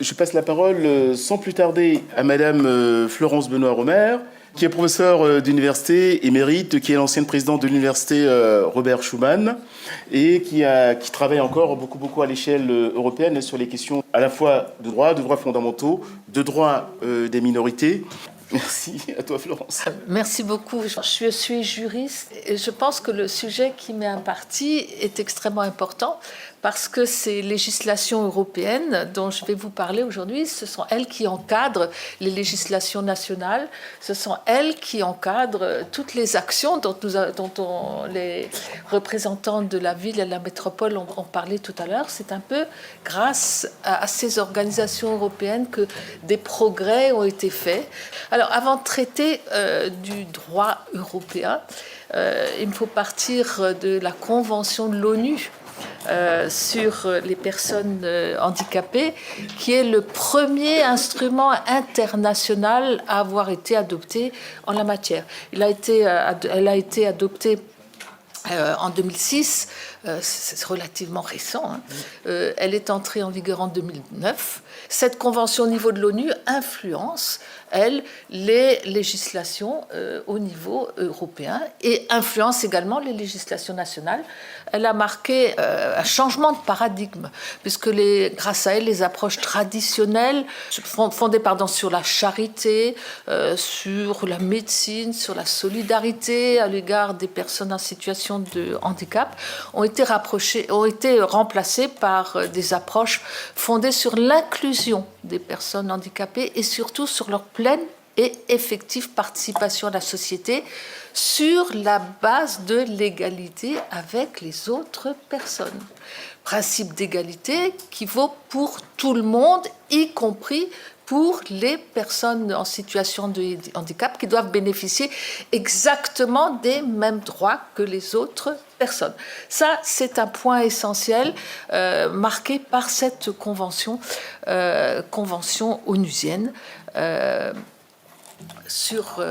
Je passe la parole sans plus tarder à Madame Florence Benoît-Romer, qui est professeure d'université émérite, qui est l'ancienne présidente de l'université Robert Schuman et qui travaille encore beaucoup à l'échelle européenne sur les questions à la fois de droits fondamentaux, de droits des minorités. Merci à toi, Florence. Merci beaucoup. Je suis juriste et je pense que le sujet qui m'est imparti est extrêmement important parce que ces législations européennes dont je vais vous parler aujourd'hui, ce sont elles qui encadrent les législations nationales, ce sont elles qui encadrent toutes les actions dont les représentants de la ville et de la métropole ont parlé tout à l'heure. C'est un peu grâce à ces organisations européennes que des progrès ont été faits. Alors, avant de traiter du droit européen, il me faut partir de la Convention de l'ONU sur les personnes handicapées, qui est le premier instrument international à avoir été adopté en la matière. Elle a été adoptée en 2006, c'est relativement récent, hein. Elle est entrée en vigueur en 2009. Cette convention au niveau de l'ONU influence, elle, les législations au niveau européen et influence également les législations nationales. Elle a marqué un changement de paradigme, puisque grâce à elle, les approches traditionnelles, fondées sur la charité, sur la médecine, sur la solidarité à l'égard des personnes en situation de handicap, ont été remplacées par des approches fondées sur l'inclusion des personnes handicapées et surtout sur leur pleine et effective participation à la société sur la base de l'égalité avec les autres personnes. Principe d'égalité qui vaut pour tout le monde, y compris pour les personnes en situation de handicap qui doivent bénéficier exactement des mêmes droits que les autres personnes. Ça, c'est un point essentiel marqué par cette convention onusienne sur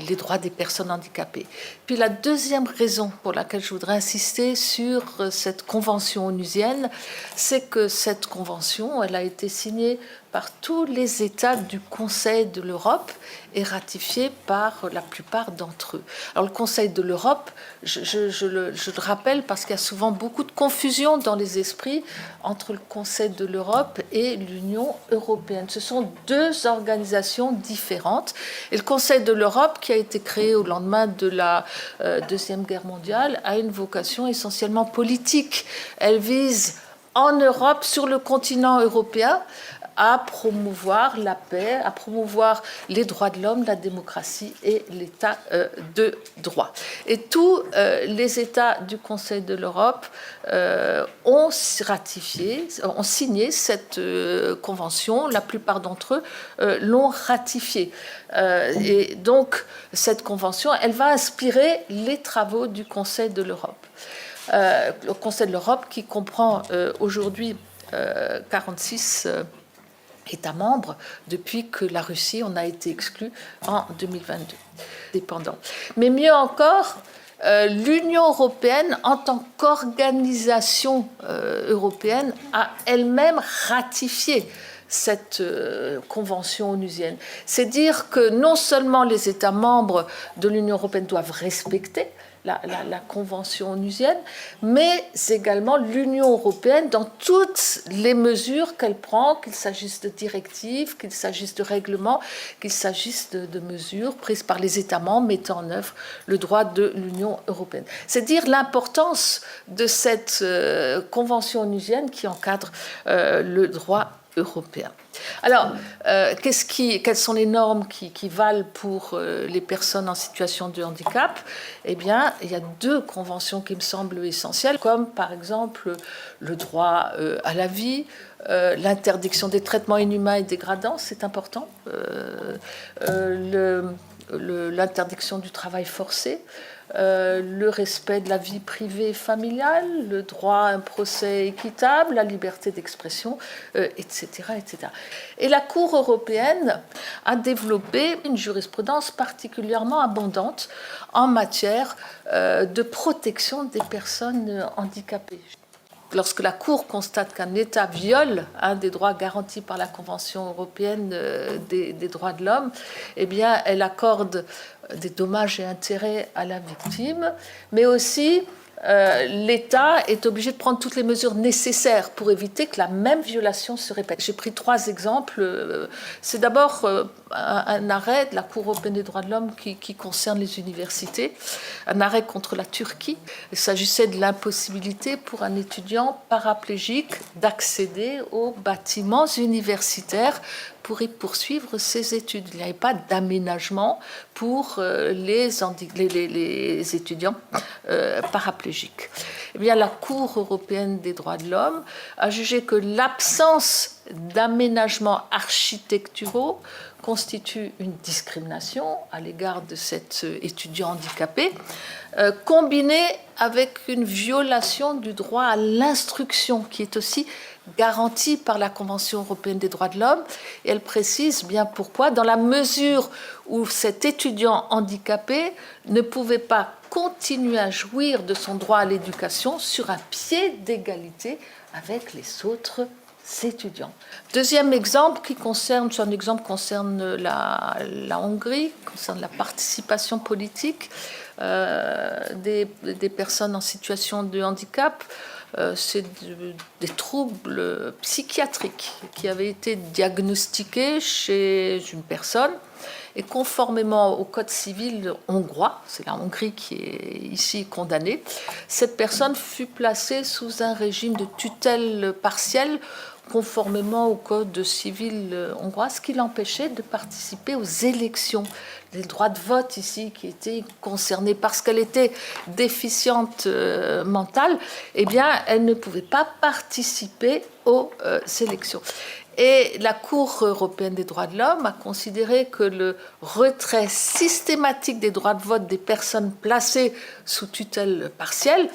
les droits des personnes handicapées. Puis la deuxième raison pour laquelle je voudrais insister sur cette convention onusienne, c'est que cette convention, elle a été signée par tous les États du Conseil de l'Europe et ratifiée par la plupart d'entre eux. Alors le Conseil de l'Europe, je le rappelle parce qu'il y a souvent beaucoup de confusion dans les esprits entre le Conseil de l'Europe et l'Union européenne. Ce sont deux organisations différentes. Et le Conseil de l'Europe, qui a été créé au lendemain de la Deuxième Guerre mondiale, a une vocation essentiellement politique. Elle vise en Europe, sur le continent européen, à promouvoir la paix, à promouvoir les droits de l'homme, la démocratie et l'état de droit. Et tous les États du Conseil de l'Europe ont signé cette convention. La plupart d'entre eux l'ont ratifiée. Et donc, cette convention, elle va inspirer les travaux du Conseil de l'Europe. Le Conseil de l'Europe qui comprend aujourd'hui 46 États membres depuis que la Russie en a été exclue en 2022, dépendant. Mais mieux encore, l'Union européenne, en tant qu'organisation européenne, a elle-même ratifié cette convention onusienne. C'est dire que non seulement les États membres de l'Union européenne doivent respecter la convention onusienne, mais également l'Union européenne dans toutes les mesures qu'elle prend, qu'il s'agisse de directives, qu'il s'agisse de règlements, qu'il s'agisse de mesures prises par les États membres mettant en œuvre le droit de l'Union européenne. C'est dire l'importance de cette convention onusienne qui encadre le droit européen. Alors, quelles sont les normes qui valent pour les personnes en situation de handicap ? Eh bien, il y a deux conventions qui me semblent essentielles, comme par exemple le droit à la vie, l'interdiction des traitements inhumains et dégradants, c'est important, l'interdiction du travail forcé, le respect de la vie privée et familiale, le droit à un procès équitable, la liberté d'expression, etc., etc. Et la Cour européenne a développé une jurisprudence particulièrement abondante en matière de protection des personnes handicapées. Lorsque la Cour constate qu'un État viole un des droits garantis par la Convention européenne des droits de l'homme, eh bien, elle accorde des dommages et intérêts à la victime, mais aussi l'État est obligé de prendre toutes les mesures nécessaires pour éviter que la même violation se répète. J'ai pris 3 exemples. C'est d'abord un arrêt de la Cour européenne des droits de l'homme qui concerne les universités, un arrêt contre la Turquie. Il s'agissait de l'impossibilité pour un étudiant paraplégique d'accéder aux bâtiments universitaires pour y poursuivre ses études. Il n'y avait pas d'aménagement pour les étudiants paraplégiques. Eh bien, la Cour européenne des droits de l'homme a jugé que l'absence d'aménagements architecturaux constitue une discrimination à l'égard de cet étudiant handicapé, combinée avec une violation du droit à l'instruction qui est aussi garantie par la Convention européenne des droits de l'homme. Et elle précise bien pourquoi, dans la mesure où cet étudiant handicapé ne pouvait pas continuer à jouir de son droit à l'éducation sur un pied d'égalité avec les autres étudiants. Deuxième exemple concerne la Hongrie, concerne la participation politique des personnes en situation de handicap. C'est des troubles psychiatriques qui avaient été diagnostiqués chez une personne. Et conformément au code civil hongrois, c'est la Hongrie qui est ici condamnée, cette personne fut placée sous un régime de tutelle partielle conformément au code civil hongrois, ce qui l'empêchait de participer aux élections. Les droits de vote ici qui étaient concernés parce qu'elle était déficiente mentale, eh bien, elle ne pouvait pas participer aux élections. Et la Cour européenne des droits de l'homme a considéré que le retrait systématique des droits de vote des personnes placées sous tutelle partielle,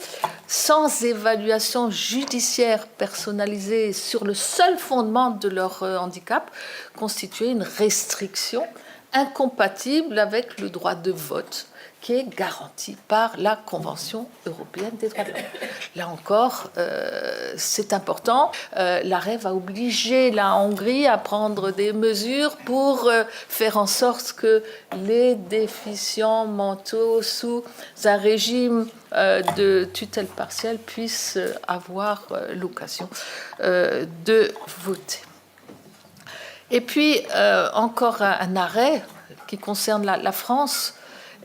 sans évaluation judiciaire personnalisée sur le seul fondement de leur handicap, constituait une restriction incompatible avec le droit de vote qui est garanti par la Convention européenne des droits de l'homme. Là encore, c'est important. L'arrêt va obliger la Hongrie à prendre des mesures pour faire en sorte que les déficients mentaux sous un régime de tutelle partielle puissent avoir l'occasion de voter. Et puis, encore un arrêt qui concerne la France,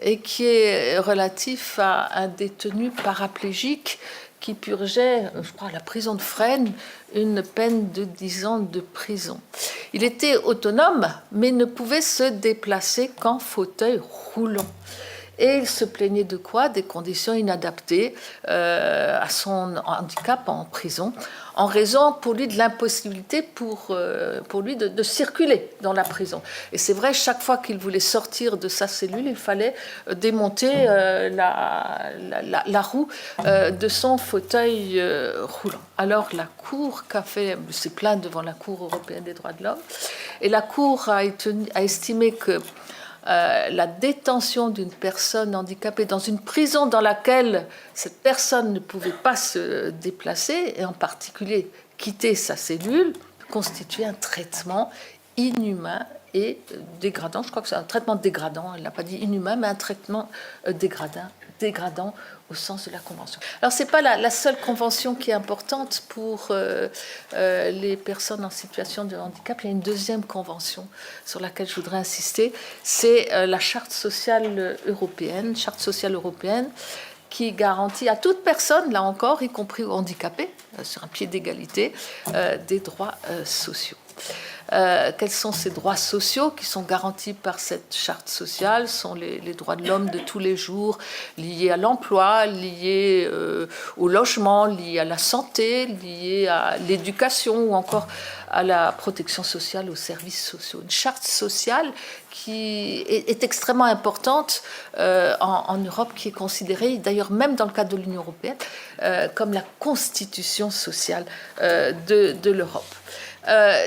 et qui est relatif à un détenu paraplégique qui purgeait, je crois, à la prison de Fresnes, une peine de 10 ans de prison. Il était autonome, mais ne pouvait se déplacer qu'en fauteuil roulant. Et il se plaignait de quoi? Des conditions inadaptées à son handicap en prison, en raison pour lui de l'impossibilité pour lui de circuler dans la prison. Et c'est vrai, chaque fois qu'il voulait sortir de sa cellule, il fallait démonter la roue de son fauteuil roulant. Alors la Cour s'est plainte devant la Cour européenne des droits de l'homme, et la Cour a estimé que la détention d'une personne handicapée dans une prison dans laquelle cette personne ne pouvait pas se déplacer, et en particulier quitter sa cellule, constituait un traitement inhumain et dégradant. Je crois que c'est un traitement dégradant, elle n'a pas dit inhumain, mais un traitement dégradant au sens de la Convention. Alors, ce n'est pas la seule convention qui est importante pour les personnes en situation de handicap. Il y a une deuxième convention sur laquelle je voudrais insister, c'est la Charte sociale européenne, qui garantit à toute personne, là encore, y compris aux handicapés, sur un pied d'égalité, des droits sociaux. Quels sont ces droits sociaux qui sont garantis par cette charte sociale? Ce sont les droits de l'homme de tous les jours, liés à l'emploi, liés au logement, liés à la santé, liés à l'éducation ou encore à la protection sociale, aux services sociaux. Une charte sociale qui est extrêmement importante en Europe, qui est considérée, d'ailleurs même dans le cadre de l'Union européenne, comme la constitution sociale de l'Europe.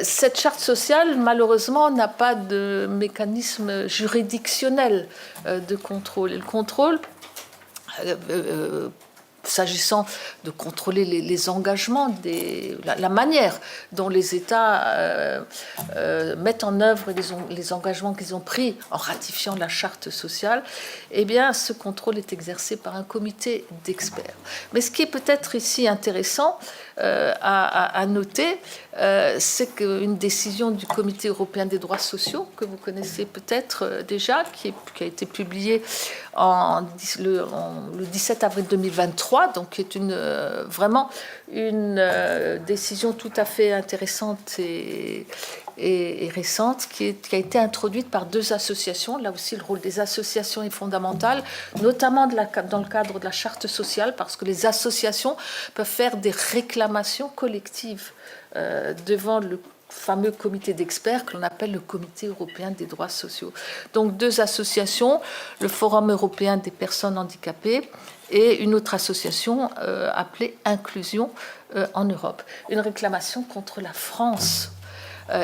Cette charte sociale, malheureusement, n'a pas de mécanisme juridictionnel de contrôle. Et le contrôle, s'agissant de contrôler les engagements, la manière dont les États mettent en œuvre les engagements qu'ils ont pris en ratifiant la charte sociale, eh bien, ce contrôle est exercé par un comité d'experts. Mais ce qui est peut-être ici intéressant à noter, c'est qu'une décision du Comité européen des droits sociaux, que vous connaissez peut-être déjà, qui a été publiée le 17 avril 2023, donc qui est vraiment une décision tout à fait intéressante et récente, qui a été introduite par 2 associations. Là aussi, le rôle des associations est fondamental, notamment dans le cadre de la charte sociale, parce que les associations peuvent faire des réclamations collectives devant le fameux comité d'experts que l'on appelle le Comité européen des droits sociaux. Donc 2 associations, le Forum européen des personnes handicapées et une autre association appelée Inclusion en Europe. Une réclamation contre la France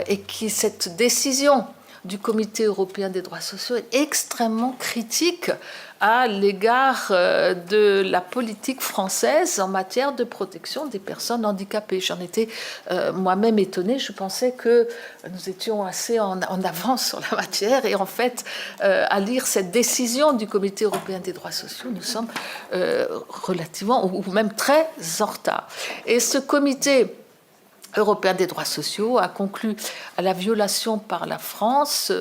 et cette décision du Comité européen des droits sociaux est extrêmement critique à l'égard de la politique française en matière de protection des personnes handicapées. J'en étais moi-même étonnée. Je pensais que nous étions assez en avance sur la matière. Et en fait, à lire cette décision du Comité européen des droits sociaux, nous sommes relativement, ou même très en retard. Et ce comité européen des droits sociaux a conclu à la violation par la France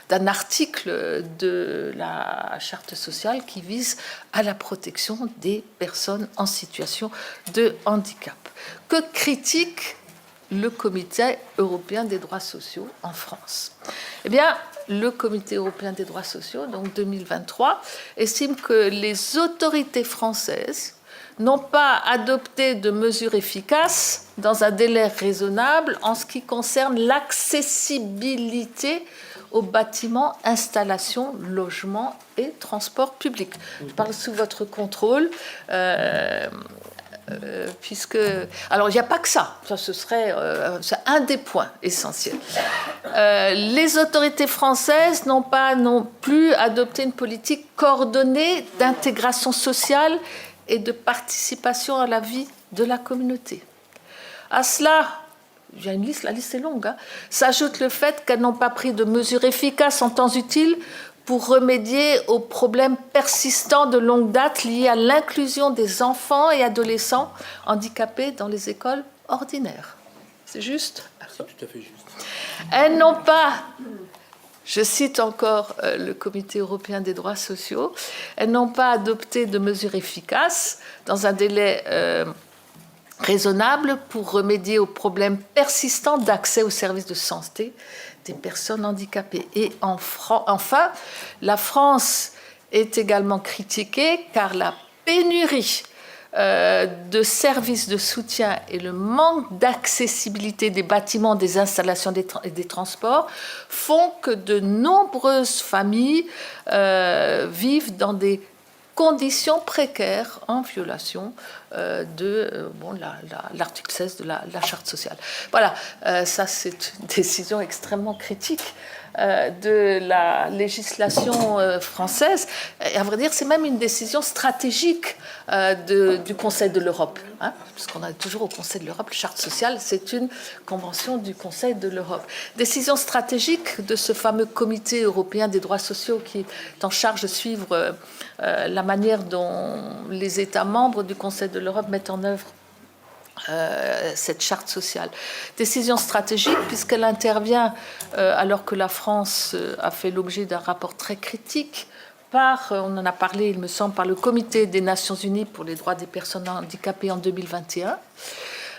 d'un article de la charte sociale qui vise à la protection des personnes en situation de handicap. Que critique le Comité européen des droits sociaux en France? Eh bien, le Comité européen des droits sociaux, donc 2023, estime que les autorités françaises n'ont pas adopté de mesures efficaces dans un délai raisonnable en ce qui concerne l'accessibilité aux bâtiments, installations, logements et transports publics. Je parle sous votre contrôle, puisque... Alors, il n'y a pas que ça. Ça, ce serait c'est un des points essentiels. Les autorités françaises n'ont pas non plus adopté une politique coordonnée d'intégration sociale et de participation à la vie de la communauté. À cela, il y a une liste, la liste est longue, s'ajoute le fait qu'elles n'ont pas pris de mesures efficaces en temps utile pour remédier aux problèmes persistants de longue date liés à l'inclusion des enfants et adolescents handicapés dans les écoles ordinaires. C'est juste? C'est tout à fait juste. Elles n'ont pas... Je cite encore le Comité européen des droits sociaux. Elles n'ont pas adopté de mesures efficaces dans un délai raisonnable pour remédier aux problèmes persistants d'accès aux services de santé des personnes handicapées. Et enfin, la France est également critiquée car la pénurie de services de soutien et le manque d'accessibilité des bâtiments, des installations et des transports font que de nombreuses familles vivent dans des conditions précaires en violation de l'article 16 de la charte sociale. Voilà, ça c'est une décision extrêmement critique de la législation française. Et à vrai dire, c'est même une décision stratégique du Conseil de l'Europe, puisqu'on est toujours au Conseil de l'Europe. La charte sociale, c'est une convention du Conseil de l'Europe. Décision stratégique de ce fameux Comité européen des droits sociaux qui est en charge de suivre la manière dont les États membres du Conseil de l'Europe mettent en œuvre cette charte sociale. Décision stratégique puisqu'elle intervient alors que la France a fait l'objet d'un rapport très critique on en a parlé, il me semble, par le Comité des Nations Unies pour les droits des personnes handicapées en 2021.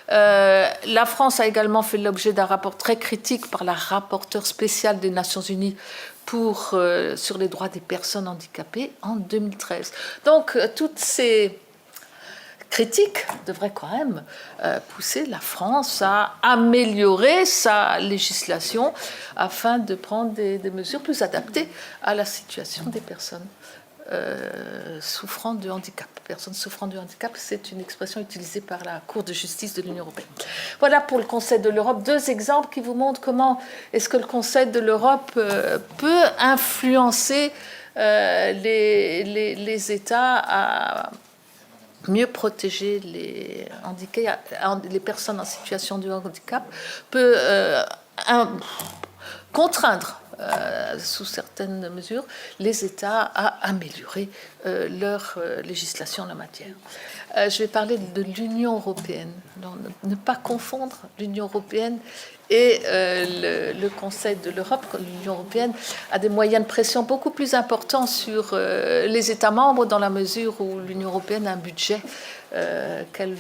La France a également fait l'objet d'un rapport très critique par la rapporteure spéciale des Nations Unies sur les droits des personnes handicapées en 2013. Donc, toutes ces critiques devraient quand même pousser la France à améliorer sa législation afin de prendre des mesures plus adaptées à la situation des personnes souffrant de handicap. Personnes souffrant de handicap, c'est une expression utilisée par la Cour de justice de l'Union européenne. Voilà pour le Conseil de l'Europe, 2 exemples qui vous montrent comment est-ce que le Conseil de l'Europe peut influencer les États à mieux protéger les personnes en situation de handicap, peut contraindre sous certaines mesures, les États à améliorer leur législation en la matière. Je vais parler de l'Union européenne. Ne pas confondre l'Union européenne et le Conseil de l'Europe. L'Union européenne a des moyens de pression beaucoup plus importants sur les États membres dans la mesure où l'Union européenne a un budget qu'elle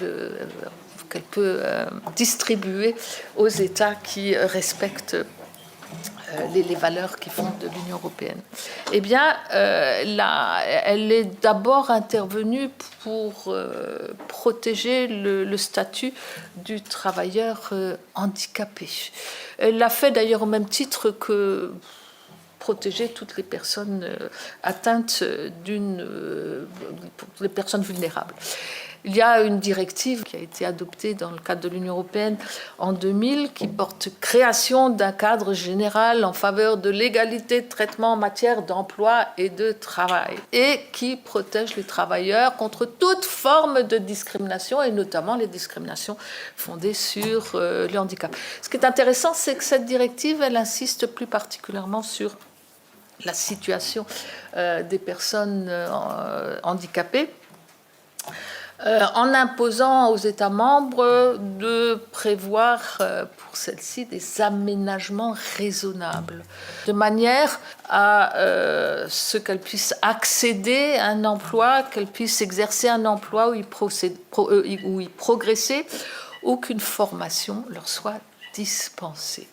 peut distribuer aux États qui respectent les valeurs qui font de l'Union européenne. Eh bien, elle est d'abord intervenue pour protéger le statut du travailleur handicapé. Elle l'a fait d'ailleurs au même titre que protéger toutes les personnes atteintes les personnes vulnérables. Il y a une directive qui a été adoptée dans le cadre de l'Union européenne en 2000 qui porte création d'un cadre général en faveur de l'égalité de traitement en matière d'emploi et de travail et qui protège les travailleurs contre toute forme de discrimination et notamment les discriminations fondées sur le handicap. Ce qui est intéressant, c'est que cette directive, elle insiste plus particulièrement sur la situation des personnes handicapées, en imposant aux États membres de prévoir pour celles-ci des aménagements raisonnables, de manière à ce qu'elles puissent accéder à un emploi, qu'elles puissent exercer un emploi où y progresser, ou qu'une formation leur soit dispensée.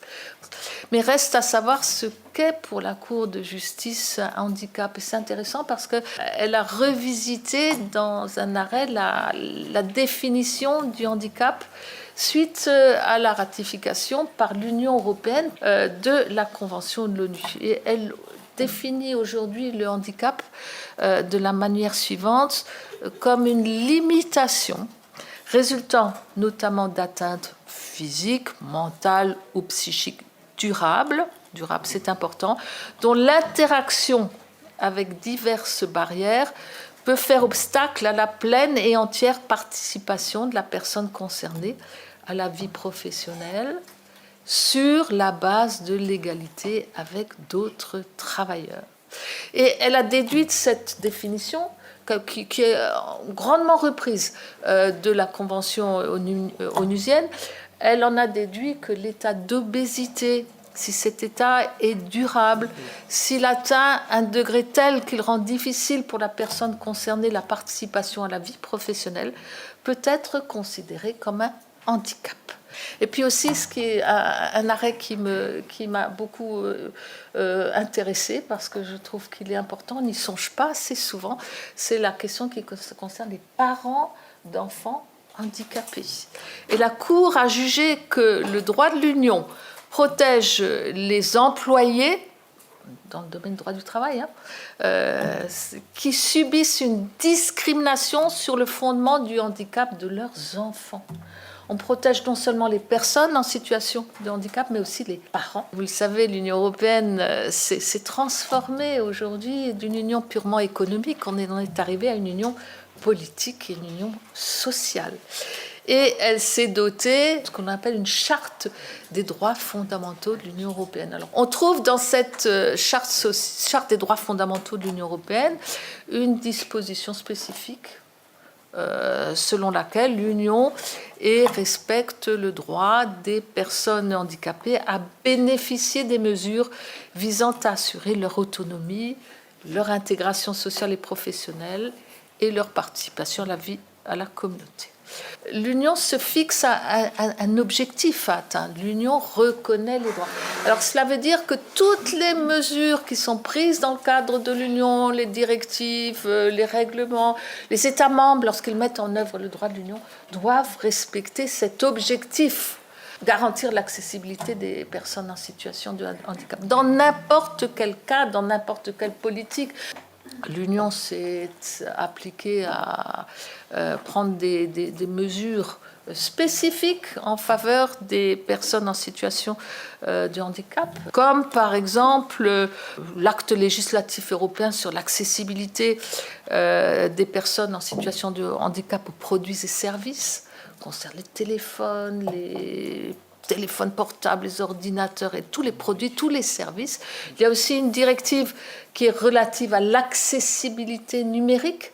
Mais reste à savoir ce qu'est pour la Cour de justice un handicap. Et c'est intéressant parce qu'elle a revisité dans un arrêt la définition du handicap suite à la ratification par l'Union européenne de la Convention de l'ONU. Et elle définit aujourd'hui le handicap de la manière suivante, comme une limitation résultant notamment d'atteintes physiques, mentales ou psychiques durable, c'est important, dont l'interaction avec diverses barrières peut faire obstacle à la pleine et entière participation de la personne concernée à la vie professionnelle sur la base de l'égalité avec d'autres travailleurs. Et elle a déduit de cette définition qui est grandement reprise de la Convention onusienne. Elle en a déduit que l'état d'obésité, si cet état est durable, s'il atteint un degré tel qu'il rend difficile pour la personne concernée la participation à la vie professionnelle, peut être considéré comme un handicap. Et puis aussi, ce qui est un arrêt qui m'a beaucoup intéressée, parce que je trouve qu'il est important, on n'y songe pas assez souvent, c'est la question qui concerne les parents d'enfants handicapés. Et la Cour a jugé que le droit de l'Union protège les employés, dans le domaine du droit du travail, qui subissent une discrimination sur le fondement du handicap de leurs enfants. On protège non seulement les personnes en situation de handicap, mais aussi les parents. Vous le savez, l'Union européenne s'est transformée aujourd'hui d'une union purement économique. On est arrivé à une union politique et une union sociale. Et elle s'est dotée de ce qu'on appelle une charte des droits fondamentaux de l'Union européenne. Alors, on trouve dans cette charte des droits fondamentaux de l'Union européenne une disposition spécifique selon laquelle l'Union respecte le droit des personnes handicapées à bénéficier des mesures visant à assurer leur autonomie, leur intégration sociale et professionnelle et leur participation à la vie, à la communauté. L'Union se fixe un objectif à atteindre. L'Union reconnaît les droits. Alors cela veut dire que toutes les mesures qui sont prises dans le cadre de l'Union, les directives, les règlements, les États membres, lorsqu'ils mettent en œuvre le droit de l'Union, doivent respecter cet objectif, garantir l'accessibilité des personnes en situation de handicap. Dans n'importe quel cas, dans n'importe quelle politique, l'Union s'est appliquée à prendre des mesures spécifiques en faveur des personnes en situation de handicap, comme par exemple l'acte législatif européen sur l'accessibilité des personnes en situation de handicap aux produits et services, concerne les téléphones portables, les ordinateurs et tous les produits, tous les services. Il y a aussi une directive qui est relative à l'accessibilité numérique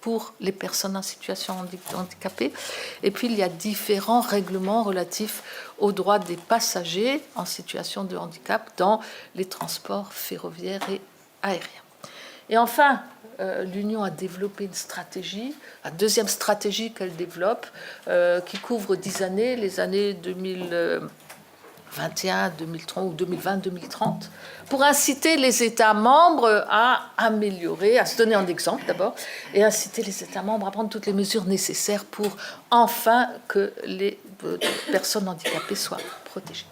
pour les personnes en situation handicapée. Et puis, il y a différents règlements relatifs aux droits des passagers en situation de handicap dans les transports ferroviaires et aériens. Et enfin, l'Union a développé une stratégie, la deuxième stratégie qu'elle développe, qui couvre 10 années, les années 2021, 2030 ou 2020, 2030, pour inciter les États membres à améliorer, à se donner un exemple d'abord, et inciter les États membres à prendre toutes les mesures nécessaires pour enfin que les personnes handicapées soient protégées.